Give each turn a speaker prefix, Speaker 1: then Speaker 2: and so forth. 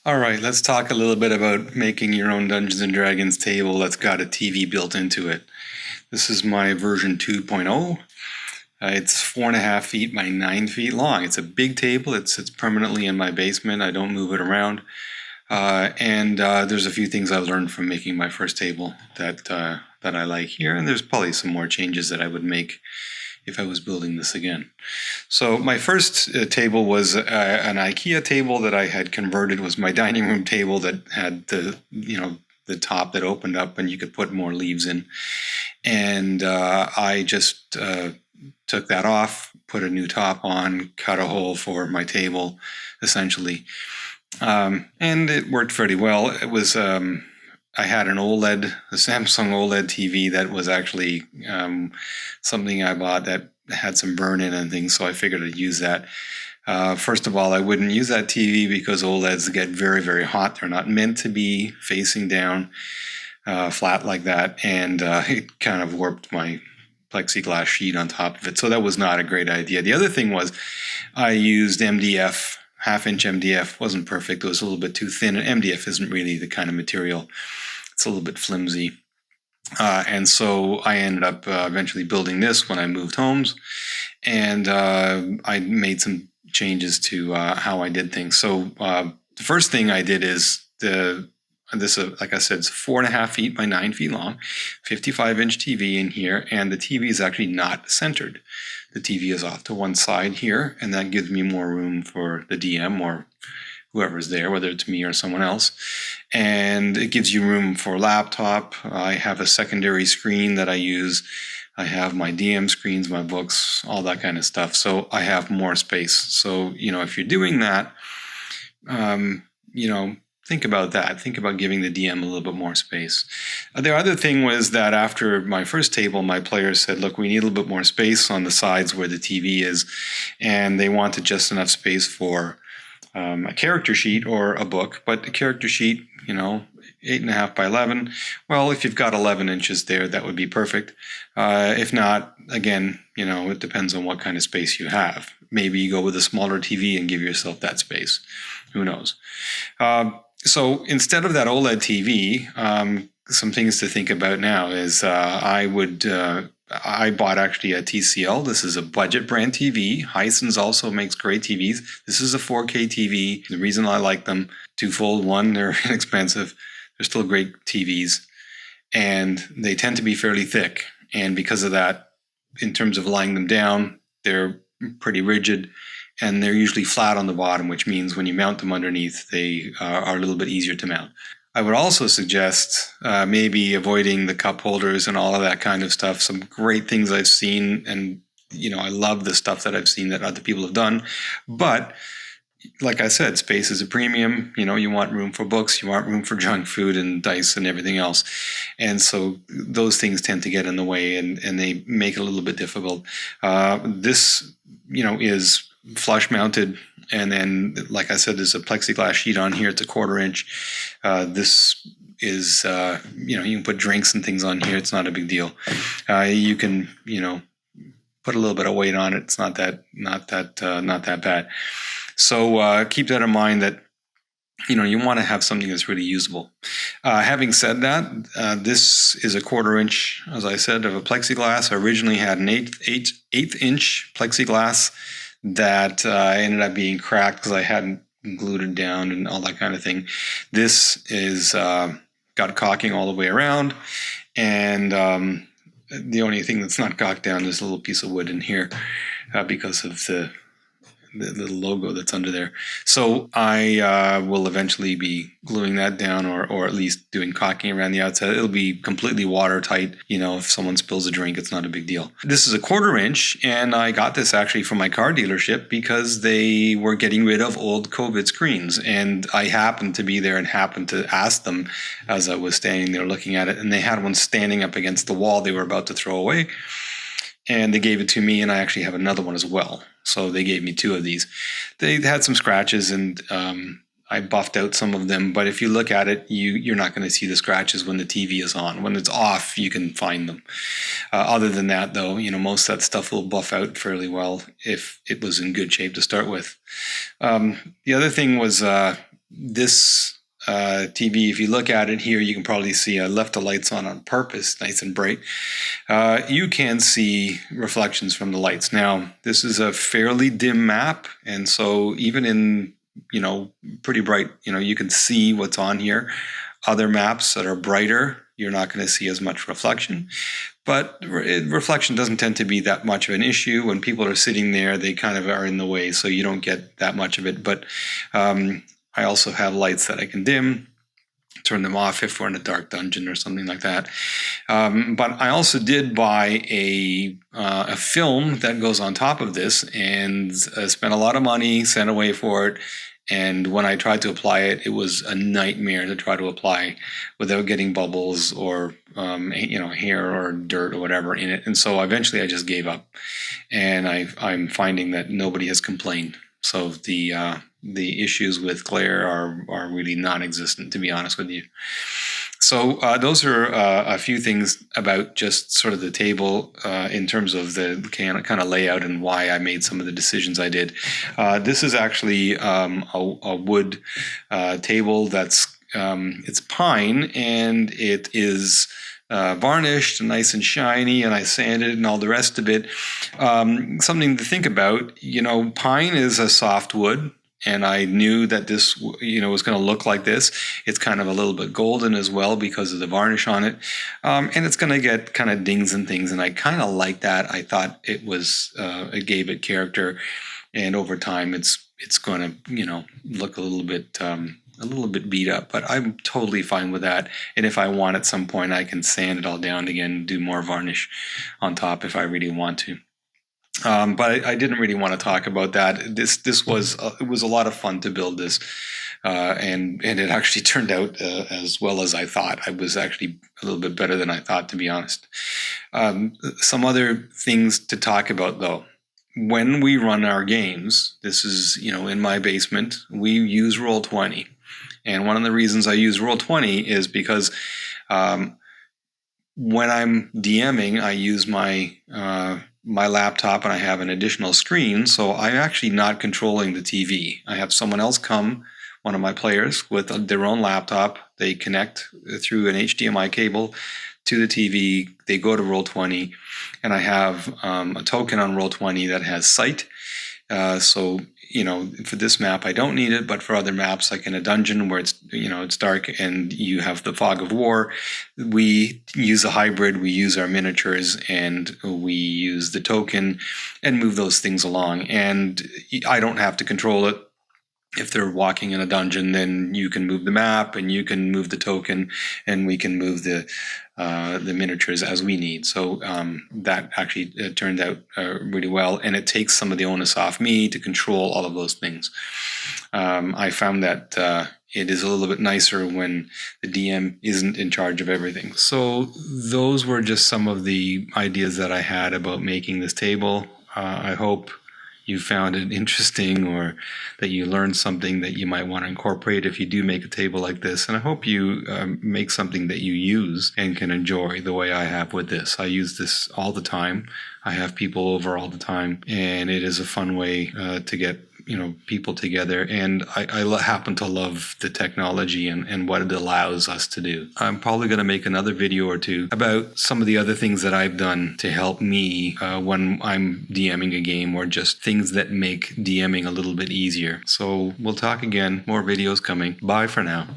Speaker 1: All right, let's talk a little bit about making your own Dungeons and Dragons table that's got a TV built into it. This is my version 2.0. It's 4.5 feet by 9 feet long. It's a big table. It sits permanently in my basement. I don't move it around. There's a few things I've learned from making my first table that I like here, and there's probably some more changes that I would make if I was building this again. So my first table was an IKEA table that I had converted. Was my dining room table that had the top that opened up and you could put more leaves in, and I just took that off, put a new top on, cut a hole for my table, essentially. And it worked pretty well. It was, I had a Samsung OLED TV that was actually something I bought that had some burn-in and things, so I figured I'd use that. First of all, I wouldn't use that TV because OLEDs get very, very hot. They're not meant to be facing down flat like that, and it kind of warped my plexiglass sheet on top of it, so that was not a great idea. The other thing was I used MDF. Half-inch MDF wasn't perfect. It was a little bit too thin, and MDF isn't really the kind of material. It's a little bit flimsy. And so I ended up eventually building this when I moved homes, and I made some changes to how I did things. So the first thing I did is like I said, it's 4.5 feet by 9 feet long, 55-inch TV in here, and the TV is actually not centered. The TV is off to one side here, and that gives me more room for the DM or whoever's there, whether it's me or someone else. And it gives you room for laptop. I have a secondary screen that I use. I have my DM screens, my books, all that kind of stuff. So I have more space. So, if you're doing that, think about that. Think about giving the DM a little bit more space. The other thing was that after my first table, my players said, look, we need a little bit more space on the sides where the TV is. And they wanted just enough space for a character sheet or a book. But the character sheet, 8.5 by 11. Well, if you've got 11 inches there, that would be perfect. If not, again, it depends on what kind of space you have. Maybe you go with a smaller TV and give yourself that space. Who knows? So instead of that OLED TV, some things to think about now is I bought actually a TCL. This is a budget brand TV. Hisense also makes great TVs. This is a 4K TV. The reason I like them, twofold. One, they're inexpensive. They're still great TVs. And they tend to be fairly thick. And because of that, in terms of lying them down, they're pretty rigid. And they're usually flat on the bottom, which means when you mount them underneath, they are a little bit easier to mount. I would also suggest maybe avoiding the cup holders and all of that kind of stuff. Some great things I've seen, and I love the stuff that I've seen that other people have done. But like I said, space is a premium. You want room for books, you want room for junk food and dice and everything else. And so those things tend to get in the way, and they make it a little bit difficult. This, is flush mounted, and then like I said, there's a plexiglass sheet on here. It's a 1/4 inch. This is you can put drinks and things on here. It's not a big deal. You can put a little bit of weight on it. It's not that bad. So keep that in mind, that you want to have something that's really usable. Having said that, this is a 1/4 inch, as I said, of a plexiglass. I originally had an eighth inch plexiglass that ended up being cracked because I hadn't glued it down and all that kind of thing. This is got caulking all the way around, and the only thing that's not caulked down is a little piece of wood in here because of the little logo that's under there. So I will eventually be gluing that down, or at least doing caulking around the outside. It'll be completely watertight. If someone spills a drink, it's not a big deal. This is a 1/4 inch, and I got this actually from my car dealership because they were getting rid of old COVID screens. And I happened to be there and happened to ask them as I was standing there looking at it, and they had one standing up against the wall they were about to throw away. And they gave it to me, and I actually have another one as well. So they gave me 2 of these. They had some scratches, and I buffed out some of them. But if you look at it, you're not going to see the scratches when the TV is on. When it's off, you can find them. Other than that, though, most of that stuff will buff out fairly well if it was in good shape to start with. The other thing was this TV, if you look at it here, you can probably see I left the lights on purpose, nice and bright. You can see reflections from the lights. Now, this is a fairly dim map, and so even in, pretty bright, you can see what's on here. Other maps that are brighter, you're not going to see as much reflection. But reflection doesn't tend to be that much of an issue. When people are sitting there, they kind of are in the way, so you don't get that much of it. But I also have lights that I can dim, turn them off if we're in a dark dungeon or something like that. But I also did buy a film that goes on top of this, and spent a lot of money, sent away for it. And when I tried to apply it, it was a nightmare to try to apply without getting bubbles or hair or dirt or whatever in it. And so eventually I just gave up. And I'm finding that nobody has complained. So the issues with glare are really non-existent, to be honest with you. So those are a few things about just sort of the table in terms of the kind of layout and why I made some of the decisions I did. This is actually a wood table that's it's pine, and it is varnished, nice and shiny, and I sanded and all the rest of it. Something to think about, pine is a soft wood. And I knew that this, was going to look like this. It's kind of a little bit golden as well because of the varnish on it. And it's going to get kind of dings and things. And I kind of like that. I thought it gave it character. And over time, it's going to, look a little bit beat up. But I'm totally fine with that. And if I want at some point, I can sand it all down again, do more varnish on top if I really want to. But I didn't really want to talk about that. This was it was a lot of fun to build this, and it actually turned out as well as I thought. I was actually a little bit better than I thought, to be honest. Some other things to talk about, though. When we run our games, this is in my basement. We use Roll20, and one of the reasons I use Roll20 is because when I'm DMing, I use my laptop, and I have an additional screen, so I'm actually not controlling the TV. I have someone else come, one of my players, with their own laptop. They connect through an HDMI cable to the TV. They go to Roll20, and I have a token on Roll20 that has sight. So for this map, I don't need it, but for other maps, like in a dungeon where it's dark and you have the fog of war, we use a hybrid. We use our miniatures and we use the token and move those things along. And I don't have to control it. If they're walking in a dungeon, then you can move the map and you can move the token, and we can move the miniatures as we need. So that actually turned out really well, and it takes some of the onus off me to control all of those things. I found that it is a little bit nicer when the DM isn't in charge of everything. So those were just some of the ideas that I had about making this table. I hope you found it interesting, or that you learned something that you might want to incorporate if you do make a table like this. And I hope you make something that you use and can enjoy the way I have with this. I use this all the time. I have people over all the time, and it is a fun way to get people together. And I happen to love the technology and what it allows us to do. I'm probably going to make another video or two about some of the other things that I've done to help me when I'm DMing a game, or just things that make DMing a little bit easier. So we'll talk again. More videos coming. Bye for now.